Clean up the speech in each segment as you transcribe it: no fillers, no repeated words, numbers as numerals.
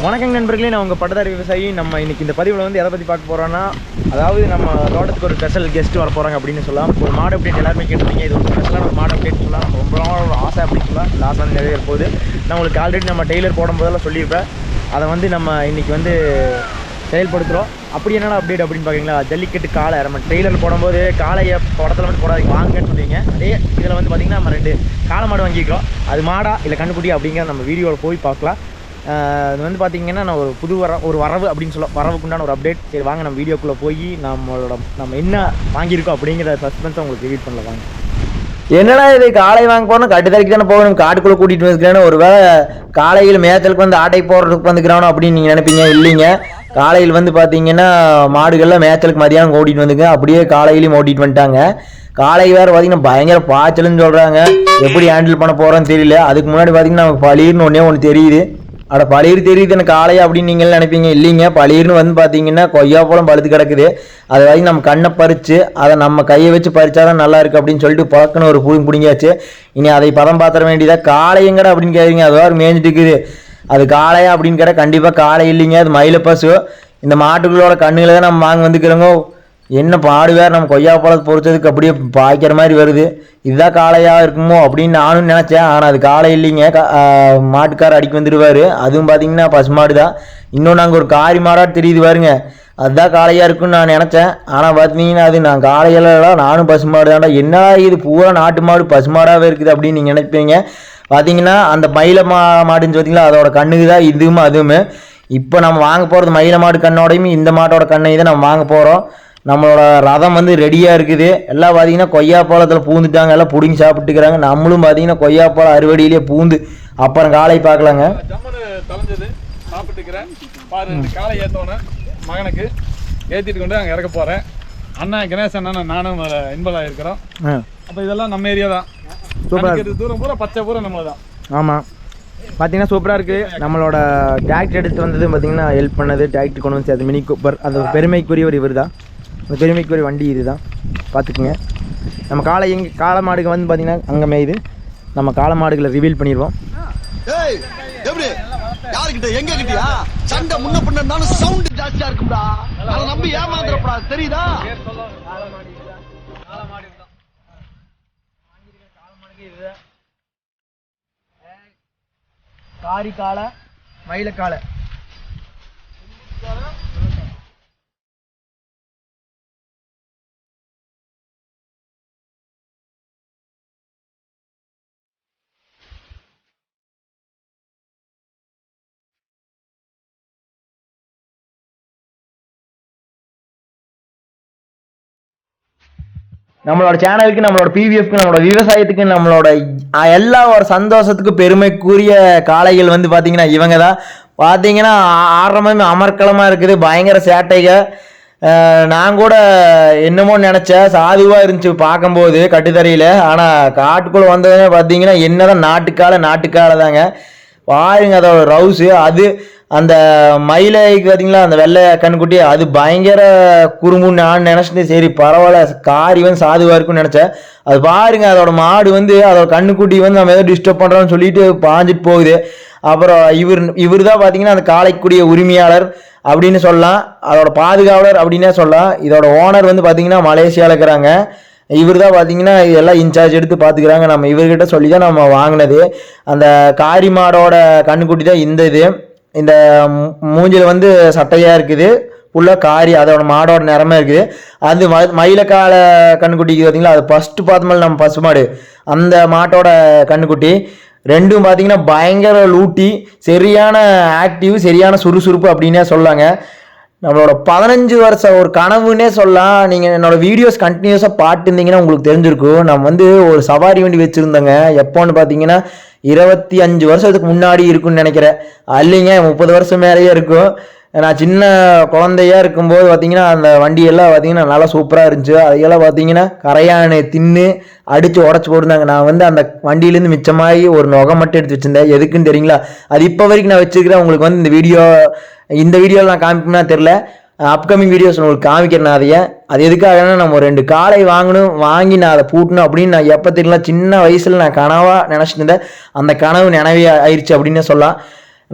வணக்கம் நண்பர்களே, நான் உங்கள் பட்டதாரி விவசாயி. நம்ம இன்றைக்கி இந்த பதிவில் வந்து எதை பற்றி பார்க்க போகிறோன்னா, அதாவது நம்ம தோட்டத்துக்கு ஒரு ஸ்பெஷல் கெஸ்ட்டு வர போகிறாங்க அப்படின்னு சொல்லலாம். ஒரு மாடு அப்டேட் எல்லாருமே கேட்டிருந்தீங்க. இது ஒரு ஸ்பெஷலான ஒரு மாடு அப்டேட் சொல்லலாம். ரொம்ப நாள் ஒரு ஆசை அப்படின்னு சொல்லலாம். இந்த ஆசை வந்து நிறைய போகுது. நான் உங்களுக்கு ஆல்ரெடி நம்ம டெய்லர் போடும்போதெல்லாம் சொல்லியிருப்பேன். அதை வந்து நம்ம இன்றைக்கி வந்து செயல்படுத்துகிறோம். அப்படி என்னென்ன அப்டேட் அப்படின்னு பார்க்குறீங்களா, ஜல்லிக்கட்டு காளை நம்ம ட்ரெய்லர் போடும்போது காளையை படத்தில் மட்டும் போடாதீங்க, வாங்கன்னு சொல்லுவீங்க. அதே இதில் வந்து பார்த்திங்கன்னா நம்ம 2 காளை மாடு வாங்கிக்கிறோம். அது மாடா இல்லை கண்ணுக்குட்டி அப்படிங்கிற நம்ம வீடியோவில் போய் பார்க்கலாம். அது வந்து பார்த்திங்கன்னா நான் ஒரு புது வரவு அப்படின்னு சொல்ல வரவுக்குண்டான ஒரு அப்டேட். சரி வாங்க நம்ம வீடியோக்குள்ளே போய் நம்ம என்ன வாங்கியிருக்கோம் அப்படிங்கிற சஸ்பென்ஸை உங்களுக்கு ரிவீல் பண்ணல. வாங்க. என்னடா இது காளை வாங்க போகணும், கட்டுத்தறிக்கு தானே போகணும், காட்டுக்குள்ளே கூட்டிகிட்டு வந்துக்கிறானு ஒரு வேளை காலையில் மேய்ச்சலுக்கு வந்து ஆட்டை போடுறதுக்கு வந்துக்கிறானோ அப்படின்னு நீங்கள் நினைப்பீங்க. இல்லைங்க, காலையில் வந்து பார்த்தீங்கன்னா மாடுகள்லாம் மேய்ச்சலுக்கு மதியானம் ஓட்டிகிட்டு வந்துங்க. அப்படியே காலையிலையும் ஓட்டிகிட்டு வந்துட்டாங்க. காலை வேறு பார்த்தீங்கன்னா பயங்கர பாய்ச்சல்னு சொல்கிறாங்க. எப்படி ஹேண்டில் பண்ண போகிறோன்னு தெரியல. அதுக்கு முன்னாடி பார்த்தீங்கன்னா நமக்கு பளிர்னு ஒன்று தெரியுது. அட பளிர் தெரியுது எனக்கு காளையா அப்படின்னு நீங்கள் நினைப்பீங்க. இல்லைங்க, பளிர்னு வந்து பார்த்தீங்கன்னா கொய்யாப்பழம் பழுத்து கிடக்குது. அது வரைக்கும் நம்ம கண்ணை பறித்து அதை நம்ம கையை வச்சு பறிச்சாதான் நல்லா இருக்குது அப்படின்னு சொல்லிட்டு பழக்கணும் ஒரு பிடிங்கியாச்சு. இனி அதை பதம் பார்த்துட வேண்டியதா. காளையங்கடா அப்படின்னு கேட்குறீங்க, அதுவாறு மேய்ஞ்சிட்டு இருக்குது. அது காளையா அப்படின்னு கேட்டால் கண்டிப்பாக காளை இல்லைங்க, அது மயில பசு. இந்த மாட்டுகளோட கண்ணுகளை தான் நம்ம வாங்க வந்துக்கிறோங்க. என்ன பாடு வேறு, நம்ம கொய்யாப்பழத்தை பொறுத்ததுக்கு அப்படியே பாய்க்கிற மாதிரி வருது. இதுதான் காளையாக இருக்குமோ அப்படின்னு நானும் நினச்சேன். ஆனால் அது காளை இல்லைங்க, மாட்டுக்கார அடிக்க வந்துடுவார். அதுவும் பார்த்தீங்கன்னா பசுமாடு தான். இன்னொன்று அங்கே ஒரு காரி மாடாக தெரியுது பாருங்க, அதுதான் காளையாக இருக்குன்னு நான் நினச்சேன். ஆனால் பார்த்தீங்கன்னா அது நான் காளையெல்லாம் நானும் பசுமாடு தான்டா. என்னடா இது பூரா நாட்டு மாடு பசுமாடாகவே இருக்குது அப்படின்னு நீங்கள் நினைப்பீங்க. பார்த்தீங்கன்னா அந்த மயில மாடுன்னு பார்த்தீங்களா, அதோட கண்ணுக்கு தான் இதுவும் அதுவுமே. இப்போ நம்ம வாங்க போகிறது மயில மாடு கண்ணோடையும் இந்த மாட்டோட கண்ணை தான் நம்ம வாங்க போகிறோம். நம்மளோட ரதம் வந்து ரெடியாக இருக்குது. எல்லாம் பார்த்தீங்கன்னா கொய்யாப்பழத்தில் பூந்துட்டாங்க, எல்லாம் பிடிங்கி சாப்பிட்டுக்கிறாங்க. நம்மளும் பார்த்தீங்கன்னா கொய்யாப்பழம் அறுவடையிலேயே பூந்து அப்புறம் காலை பார்க்கலாங்க. சாப்பிட்டுக்கிறேன் பாரு. காலை ஏற்றோன்னே மகனுக்கு ஏற்றிட்டு கொண்டு அங்கே இறக்க போகிறேன். அண்ணன் கணேசன் அண்ணன் நானும் இன்வால்வ் இருக்கிறோம். அப்போ இதெல்லாம் நம்ம ஏரியா தான். சூப்பராக தூரம் பூரா பச்சை பூரா நம்ம தான். ஆமாம், பார்த்தீங்கன்னா சூப்பராக இருக்குது. நம்மளோட டிராக்டர் எடுத்து வந்தது பார்த்தீங்கன்னா ஹெல்ப் பண்ணது, டிராக்டர் கொண்டு வந்து அது மினி கூப்பர். அந்த பெருமைக்குரிய ஒரு இவர் தான், அந்த பெருமைக்குரிய வண்டி இது தான். பார்த்துக்குங்க. நம்ம காளை மாடுகள் வந்து பார்த்தீங்கன்னா அங்கே மேயுது. நம்ம காளை மாடுகளை ரிவீல் பண்ணிடுவோம். யாருக்கிட்ட எங்க கிட்டயா சண்டை முன்ன பண்ணாலும் சவுண்ட் ஜாஸ்தியா இருக்கும்டா. அதை நம்பி ஏமாந்துறப்படா, தெரியுதா? காரி காளை, மயில காளை. நம்மளோட சேனலுக்கு, நம்மளோட பிவிஎஃப்க்கு, நம்மளோட விவசாயத்துக்கு, நம்மளோட எல்லா ஒரு சந்தோஷத்துக்கு பெருமைக்குரிய காளைகள் வந்து பார்த்தீங்கன்னா இவங்க தான். பார்த்தீங்கன்னா ஆரம்பமே அமர்க்களமாக இருக்குது, பயங்கர சேட்டைகள். நான் கூட என்னமோ நினச்சேன், சாதுவாக இருந்துச்சு பார்க்கும்போது கட்டுத்தறியில். ஆனால் காட்டுக்குள்ளே வந்ததுன்னு பார்த்தீங்கன்னா என்னதான் நாட்டுக்காலை தாங்க. பாருங்க அதோட ரவுஸு. அது அந்த மயிலைக்கு பார்த்தீங்களா, அந்த வெள்ளை கண்ணுக்குட்டி, அது பயங்கர குறும்புன்னு நான் நினச்சிட்டேன். சரி பரவாயில்ல, காரி வந்து சாதுவாக இருக்குன்னு நினச்சேன். அது பாருங்க, அதோட மாடு வந்து அதோட கண்ணுக்குட்டி வந்து நம்ம ஏதோ டிஸ்டர்ப் பண்ணுறோன்னு சொல்லிட்டு பாஞ்சிட்டு போகுது. அப்புறம் இவர் தான் பார்த்தீங்கன்னா அந்த காளைக்குடிய உரிமையாளர் அப்படின்னு சொல்லலாம், அதோட பாதுகாவலர் அப்படின்னே சொல்லலாம். இதோட ஓனர் வந்து பார்த்தீங்கன்னா மலேசியாவில் இருக்கிறாங்க. இவர் தான் பார்த்தீங்கன்னா இதெல்லாம் இன்சார்ஜ் எடுத்து பார்த்துக்கிறாங்க. நம்ம இவர்கிட்ட சொல்லி தான் நம்ம வாங்கினது. அந்த காரி மாடோட கண்ணுக்குட்டி தான் இந்த மூஞ்சில் வந்து சட்டையாக இருக்குது, ஃபுல்லாக காரி, அதோட மாடோட நிறமே இருக்குது. அது மயிலக்கால கண்ணுக்குட்டிக்கு பார்த்தீங்களா, அது ஃபஸ்ட்டு பார்த்தோம்ல நம்ம பசு மாடு, அந்த மாட்டோட கண்ணுக்குட்டி. ரெண்டும் பார்த்தீங்கன்னா பயங்கர லூட்டி, சரியான ஆக்டிவ், சரியான சுறுசுறுப்பு அப்படின்னே சொல்லாங்க. நம்மளோட 15 வருஷம் ஒரு கனவுன்னே சொல்லலாம். நீங்கள் என்னோடய வீடியோஸ் கண்டினியூஸாக பார்த்துருந்தீங்கன்னா உங்களுக்கு தெரிஞ்சிருக்கும். நம்ம வந்து ஒரு சவாரி வண்டி வச்சுருந்தோங்க. எப்போன்னு பார்த்தீங்கன்னா 25 வருஷத்துக்கு முன்னாடி இருக்குன்னு நினைக்கிறேன். இல்லைங்க, 30 வருஷம் மேலேயே இருக்கும். நான் சின்ன குழந்தையாக இருக்கும்போது பார்த்தீங்கன்னா அந்த வண்டியெல்லாம் பார்த்தீங்கன்னா நல்லா சூப்பராக இருந்துச்சு. அதையெல்லாம் பார்த்தீங்கன்னா கரையானை தின்னு அடித்து உடச்சி போட்டுருந்தாங்க. நான் வந்து அந்த வண்டியிலேருந்து மிச்சமாகி ஒரு நொகை மட்டும் எடுத்து வச்சுருந்தேன். எதுக்குன்னு தெரியுங்களா, அது இப்போ வரைக்கும் நான் வச்சுருக்கிறேன். உங்களுக்கு வந்து இந்த வீடியோவில் நான் காமிக்கணும்னா தெரில, அப்கமிங் வீடியோஸ் உங்களுக்கு காமிக்கிறேன். அது எதுக்காகனா, நம்ம 2 காளை வாங்கி நான் அதை பூட்டணும் அப்படின்னு நான் எப்போ தெரியல, சின்ன வயசில் நான் கனவாக நினச்சிட்டு இருந்தேன். அந்த கனவு நினைவே ஆயிடுச்சு அப்படின்னு சொல்லலாம்.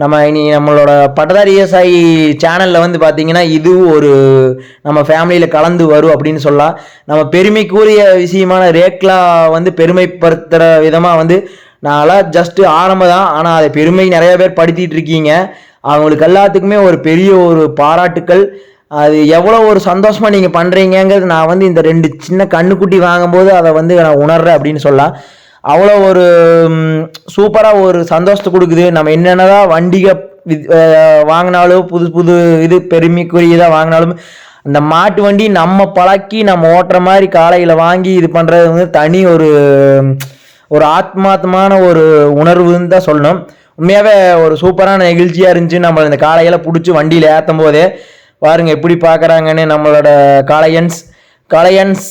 நம்ம இனி நம்மளோட பட்டதாரி விவசாயி சேனலில் வந்து பார்த்திங்கன்னா இது ஒரு நம்ம ஃபேமிலியில் கலந்து வரும் அப்படின்னு சொல்லலாம். நம்ம பெருமைக்குரிய விஷயமான ரேக்லா வந்து பெருமைப்படுத்துகிற விதமாக வந்து நான்லாம் ஜஸ்ட்டு ஆரம்பம் தான், ஆனால் அதை பெருமை நிறைய பேர் படுத்திகிட்டு இருக்கீங்க. அவங்களுக்கு எல்லாத்துக்குமே ஒரு பெரிய ஒரு பாராட்டுக்கள். அது எவ்வளோ ஒரு சந்தோஷமாக நீங்கள் பண்ணுறீங்கிறது நான் வந்து இந்த 2 சின்ன கண்ணுக்குட்டி வாங்கும்போது அதை வந்து நான் உணர்றேன் அப்படின்னு சொல்லலாம். அவ்வளோ ஒரு சூப்பராக ஒரு சந்தோஷத்தை கொடுக்குது. நம்ம என்னென்னதான் வண்டிகை வாங்கினாலும் புது புது இது பெருமைக்குரியதாக வாங்கினாலும் அந்த மாட்டு வண்டி நம்ம பழக்கி நம்ம ஓட்டுற மாதிரி காலையில் வாங்கி இது பண்ணுறது வந்து தனி ஒரு ஆத்மார்த்தமான ஒரு உணர்வுன்னு தான் சொல்லணும். உண்மையாகவே ஒரு சூப்பரான நிகழ்ச்சியாக இருந்துச்சு. நம்ம இந்த காலையில் பிடிச்சி வண்டியில் ஏற்றும் போதே பாருங்க எப்படி பார்க்குறாங்கன்னு நம்மளோட காளையன்ஸ்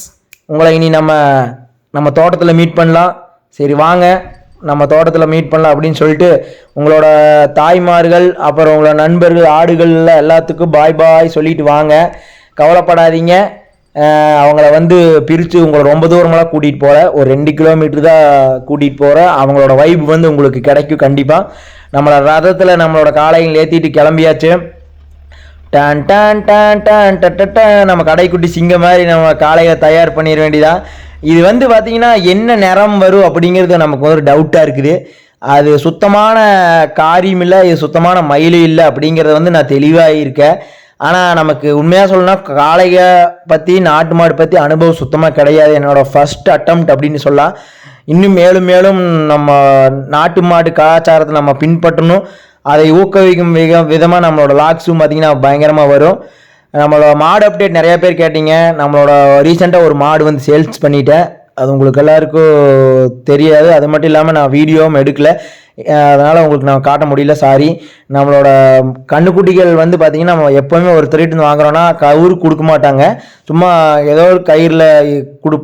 உங்களை இனி நம்ம தோட்டத்தில் மீட் பண்ணலாம். சரி வாங்க நம்ம தோட்டத்தில் மீட் பண்ணலாம் அப்படின்னு சொல்லிட்டு உங்களோட தாய்மார்கள் அப்புறம் உங்களோட நண்பர்கள் ஆடுகளில் எல்லாத்துக்கும் பாய் சொல்லிட்டு வாங்க. கவலைப்படாதீங்க, அவங்கள வந்து பிரித்து உங்களை ரொம்ப தூரமெல்லாம் கூட்டிகிட்டு போகிற ஒரு 2 கிலோமீட்டர் தான் கூட்டிகிட்டு போகிற அவங்களோட வைப் வந்து உங்களுக்கு கிடைக்கும் கண்டிப்பாக. நம்மளோட ரதத்தில் நம்மளோட காளைகள் ஏற்றிட்டு கிளம்பியாச்சு. டான் டான் டான் டான் டட்ட நம்ம கடைக்குட்டி சிங்க மாதிரி நம்ம காளையை தயார் பண்ணிட வேண்டியதான். இது வந்து பார்த்திங்கன்னா என்ன நிறம் வரும் அப்படிங்கிறது நமக்கு ஒரு டவுட்டாக இருக்குது. அது சுத்தமான காரியம் இல்லை, இது சுத்தமான மயிலும் இல்லை அப்படிங்கிறத வந்து நான் தெளிவாக இருக்கேன். ஆனால் நமக்கு உண்மையாக சொல்லணும்னா காளையை பற்றி நாட்டு மாடு பற்றி அனுபவம் சுத்தமாக கிடையாது. என்னோடய ஃபஸ்ட் அட்டம்ப்ட் அப்படின்னு சொல்லலாம். இன்னும் மேலும் மேலும் நம்ம நாட்டு மாடு கலாச்சாரத்தை நம்ம பின்பற்றணும். அதை ஊக்குவிக்கும் விதமாக நம்மளோட லாக்ஸும் பார்த்திங்கன்னா பயங்கரமாக வரும். நம்மளோட மாடு அப்டேட் நிறையா பேர் கேட்டிங்க. நம்மளோட ரீசெண்டாக ஒரு மாடு வந்து சேல்ஸ் பண்ணிட்டேன். அது உங்களுக்கு எல்லாருக்கும் தெரியாது. அது மட்டும் இல்லாமல் நான் வீடியோவும் எடுக்கலை, அதனால் உங்களுக்கு நான் காட்ட முடியல, சாரி. நம்மளோட கண்ணுக்குட்டிகள் வந்து பார்த்திங்கன்னா நம்ம எப்போவுமே ஒரு திருட்டு வாங்குறோன்னா கவுரு கொடுக்க மாட்டாங்க, சும்மா ஏதோ ஒரு கயிறில்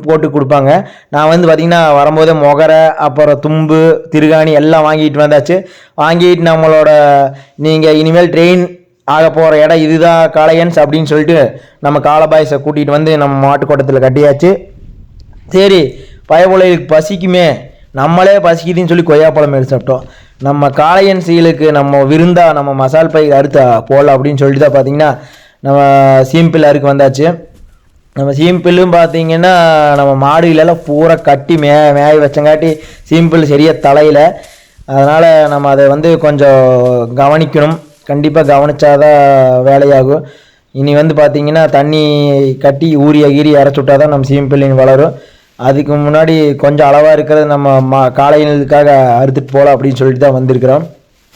போட்டு கொடுப்பாங்க. நான் வந்து பார்த்திங்கன்னா வரும்போதே முகரை அப்புறம் தும்பு திருகாணி எல்லாம் வாங்கிட்டு வந்தாச்சு. வாங்கிட்டு நம்மளோட நீங்கள் இனிமேல் ட்ரெயின் ஆக போகிற இடம் இதுதான் காளையன்ஸ் அப்படின்னு சொல்லிட்டு நம்ம காளபாய்ஸை கூட்டிகிட்டு வந்து நம்ம மாட்டுக்கோட்டத்தில் கட்டியாச்சு. சரி பயபுலைகளுக்கு பசிக்குமே, நம்மளே பசிக்குதுன்னு சொல்லி கொய்யாப்பழம் எடுத்து சாப்பிட்டோம். நம்ம காளையன்ஸுகளுக்கு நம்ம விருந்தா நம்ம மசால் பை அறுத்த போடலாம் அப்படின்னு சொல்லிட்டு தான் பார்த்திங்கன்னா நம்ம சீம்பிள் அறுக்கு வந்தாச்சு. நம்ம சீம்பிளும் பார்த்திங்கன்னா நம்ம மாடுகளெல்லாம் பூரா கட்டி மேய வச்சங்காட்டி சீம்பிள் சரியாக தலையில். அதனால் நம்ம அதை வந்து கொஞ்சம் கவனிக்கணும். கண்டிப்பாக கவனிச்சாதான் வேலையாகும். இனி வந்து பார்த்திங்கன்னா தண்ணி கட்டி கீரி இறச்சி விட்டா தான் நம்ம சீம்பிள்ளின் வளரும். அதுக்கு முன்னாடி கொஞ்சம் அளவாக இருக்கிறது நம்ம காளைகளுக்காக அறுத்துட்டு போகலாம் அப்படின்னு சொல்லிட்டு தான் வந்திருக்கிறோம்.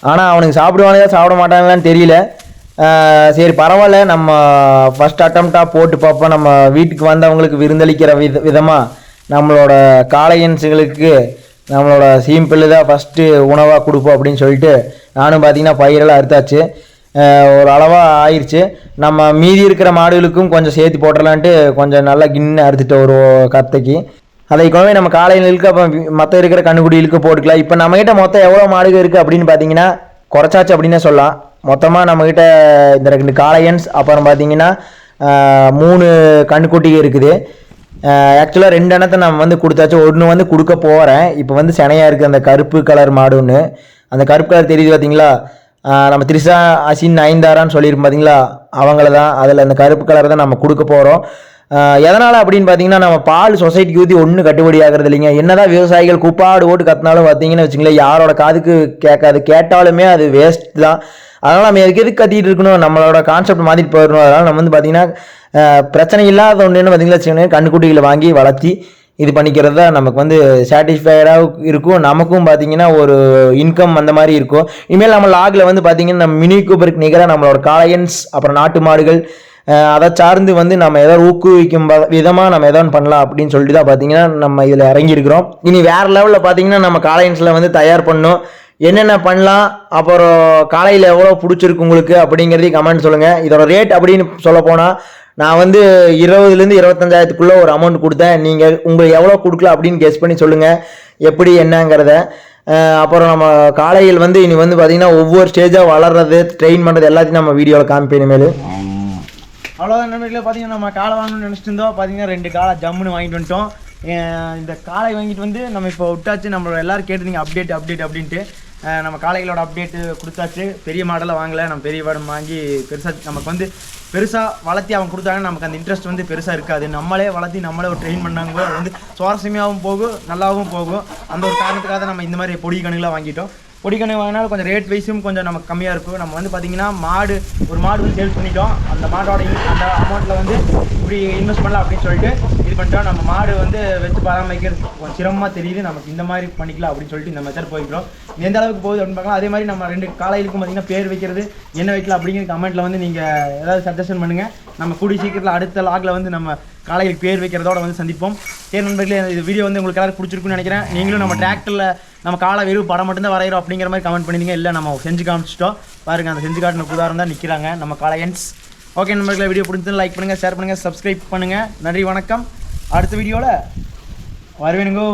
ஆனால் அவனுக்கு சாப்பிடுவானுங்க சாப்பிட மாட்டாங்களான்னு தெரியல. சரி பரவாயில்ல, நம்ம ஃபஸ்ட் அட்டம்ப்டாக போட்டு பார்ப்போம். நம்ம வீட்டுக்கு வந்தவங்களுக்கு விருந்தளிக்கிற விதமாக நம்மளோட காளையன்ஸுகளுக்கு நம்மளோட சீம்பிள் தான் ஃபஸ்ட்டு உணவாக கொடுப்போம் அப்படின்னு சொல்லிட்டு நானும் பார்த்திங்கன்னா பயிரெல்லாம் அறுத்தாச்சு. ஒரு அளவாக ஆயிடுச்சு. நம்ம மீதி இருக்கிற மாடுகளுக்கும் கொஞ்சம் சேர்த்து போட்டுடலான்ட்டு கொஞ்சம் நல்லா கிண்ணு அறுத்துட்டு ஒரு கத்தைக்கு அதை கொண்டு நம்ம காளைகளுக்கு அப்போ மற்ற இருக்கிற கண்ணுக்குடிகளுக்கு போட்டுக்கலாம். இப்போ நம்மகிட்ட மொத்தம் எவ்வளோ மாடுகள் இருக்குது அப்படின்னு பார்த்தீங்கன்னா குறைச்சாச்சு அப்படின்னே சொல்லலாம். மொத்தமாக நம்மக்கிட்ட இந்த 2 காளையன்ஸ் அப்புறம் பார்த்திங்கன்னா 3 கண்ணுக்குட்டிகள் இருக்குது. ஆக்சுவலாக 2 எண்ணத்தை நம்ம வந்து கொடுத்தாச்சு. ஒன்று வந்து கொடுக்க போகிறேன். இப்போ வந்து செனையாக இருக்குது அந்த கருப்பு கலர் மாடு ஒன்று. அந்த கருப்பு கலர் தெரியுது பார்த்தீங்களா, நம்ம திரிஷா அசின் நயன்தாரான்னு சொல்லியிருப்போம் பார்த்தீங்களா, அவங்கள தான். அதில் அந்த கருப்பு கலர் தான் நம்ம கொடுக்க போகிறோம். எதனால் அப்படின்னு பார்த்தீங்கன்னா நம்ம பால் சொசைட்டிக்கு ஊற்றி ஒன்றும் கட்டுப்படி ஆகிறது இல்லைங்க. என்னதான் விவசாயிகள் குப்பாடு ஓட்டு கத்தினாலும் பார்த்தீங்கன்னு வச்சுங்களேன் யாரோட காதுக்கு கேட்காது, கேட்டாலுமே அது வேஸ்ட் தான். அதனால் நம்ம எதுக்கு கத்திட்டு இருக்கணும், நம்மளோட கான்செப்ட் மாற்றிட்டு போயிடணும். அதனால் நம்ம வந்து பார்த்திங்கன்னா பிரச்சனை இல்லாத ஒன்றுன்னு பார்த்திங்களா வச்சுக்கோங்க கண்ணுக்குட்டிகளை வாங்கி வளர்த்தி இது பண்ணிக்கிறது தான் நமக்கு வந்து சாட்டிஸ்ஃபைடாக இருக்கும். நமக்கும் பார்த்திங்கன்னா ஒரு இன்கம் அந்த மாதிரி இருக்கும். இனிமேல் நம்ம லாகில் வந்து பார்த்திங்கன்னா நம்ம மினி கூப்பருக்கு நிகராக நம்மளோட காளையன்ஸ் அப்புறம் நாட்டு மாடுகள் அதை சார்ந்து வந்து நம்ம ஏதாவது ஊக்குவிக்கும் விதமாக நம்ம எதாவது பண்ணலாம் அப்படின்னு சொல்லிட்டு தான் பார்த்திங்கன்னா நம்ம இதில் இறங்கியிருக்கிறோம். இனி வேறு லெவலில் பார்த்திங்கன்னா நம்ம காளையன்ஸில் வந்து தயார் பண்ணணும், என்னென்ன பண்ணலாம், அப்புறம் காலையில் எவ்வளோ பிடிச்சிருக்கு உங்களுக்கு அப்படிங்கிறதையும் கமெண்ட் சொல்லுங்கள். இதோட ரேட் அப்படின்னு சொல்ல போனால் நான் வந்து 20,000 25,000 ஒரு அமௌண்ட் கொடுத்தேன். நீங்கள் உங்களுக்கு எவ்வளோ கொடுக்கலாம் அப்படின்னு கெஸ் பண்ணி சொல்லுங்கள் எப்படி என்னங்கிறத. அப்புறம் நம்ம காளைகள் வந்து இனி வந்து பார்த்திங்கன்னா ஒவ்வொரு ஸ்டேஜாக வளர்றது ட்ரெயின் பண்ணுறது எல்லாத்தையும் நம்ம வீடியோவில் காமிப்பேன் இனிமேல். அவ்வளோதான் நண்பர்களே. பார்த்தீங்கன்னா நம்ம காளை வாங்கணும்னு நினச்சிட்டு இருந்தோம். பார்த்தீங்கன்னா 2 காளை ஜம்முன்னு வாங்கிட்டு வந்துட்டோம். இந்த காளை வாங்கிட்டு வந்து நம்ம இப்போ விட்டாச்சு. நம்மளோட எல்லோரும் கேட்டிருந்தீங்க அப்டேட் அப்படின்ட்டு. நம்ம காளைகளோட அப்டேட்டு கொடுத்தாச்சு. பெரிய மாடலை வாங்கலை, நம்ம பெரிய மாடல் வாங்கி பெருசாக நமக்கு வந்து பெருசாக வளர்த்தி அவங்க கொடுத்தாங்கன்னா நமக்கு அந்த இன்ட்ரெஸ்ட் வந்து பெருசாக இருக்காது. நம்மளே வளர்த்தி நம்மளே ஒரு ட்ரெயின் பண்ணாங்க அது வந்து சுவாரஸ்யமாகவும் போகும், நல்லாவும் போகும். அந்த ஒரு காரணத்துக்காக நம்ம இந்த மாதிரி பொடி கணுகளாக வாங்கிட்டோம். பொடி கணக்கு வாங்கினாலும் கொஞ்சம் ரேட் வைஸும் கொஞ்சம் நமக்கு கம்மியாக இருக்கும். நம்ம வந்து பார்த்திங்கன்னா ஒரு மாடு வந்து சேல்ஸ் பண்ணிட்டோம். அந்த மாடோட அந்த அமௌண்ட்டில் வந்து இப்படி இன்வெஸ்ட் பண்ணலாம் அப்படின்னு சொல்லிட்டு இது பண்ணிட்டோம். நம்ம மாடு வந்து வச்சு பராமரிக்கிறது கொஞ்சம் சிரமமாக தெரியுது, நமக்கு இந்த மாதிரி பண்ணிக்கலாம் அப்படின்னு சொல்லிட்டு இந்த மெத்தட் போய்க்கிறோம். எந்த அளவுக்கு போகுது அப்படின்னு பார்க்கலாம். அதே மாதிரி நம்ம 2 காளைகளுக்கும் பார்த்திங்கன்னா பேர் வைக்கிறது என்ன வைக்கலாம் அப்படிங்கிற கமெண்ட்டில் வந்து நீங்கள் ஏதாவது சஜஷன் பண்ணுங்கள். நம்ம கூடிய சீக்கிரத்தில் அடுத்த லாகில் வந்து நம்ம காளைகளுக்கு பேர் வைக்கிறதோட வந்து சந்திப்போம். சரி நண்பர்களே, இந்த வீடியோ வந்து உங்களுக்கு எல்லாரும் பிடிச்சிருக்குன்னு நினைக்கிறேன். நீங்களும் நம்ம டிராக்டரில் நம்ம காளை வெறும் படம் மட்டும்தான் வரைகிறோம் அப்படிங்கிற மாதிரி கமெண்ட் பண்ணிங்க. இல்லை நம்ம செஞ்சு காமிச்சிட்டோம் பாருங்கள். அந்த செஞ்சு காட்டின உதாரணம் தான் நிற்கிறாங்க நம்ம காளையன்ஸ். ஓகே நண்பர்களே, வீடியோ பிடிச்சது லைக் பண்ணுங்கள், ஷேர் பண்ணுங்கள், சப்ஸ்கிரைப் பண்ணுங்கள். நன்றி, வணக்கம். அடுத்த வீடியோவில் வருவேனுங்கோ.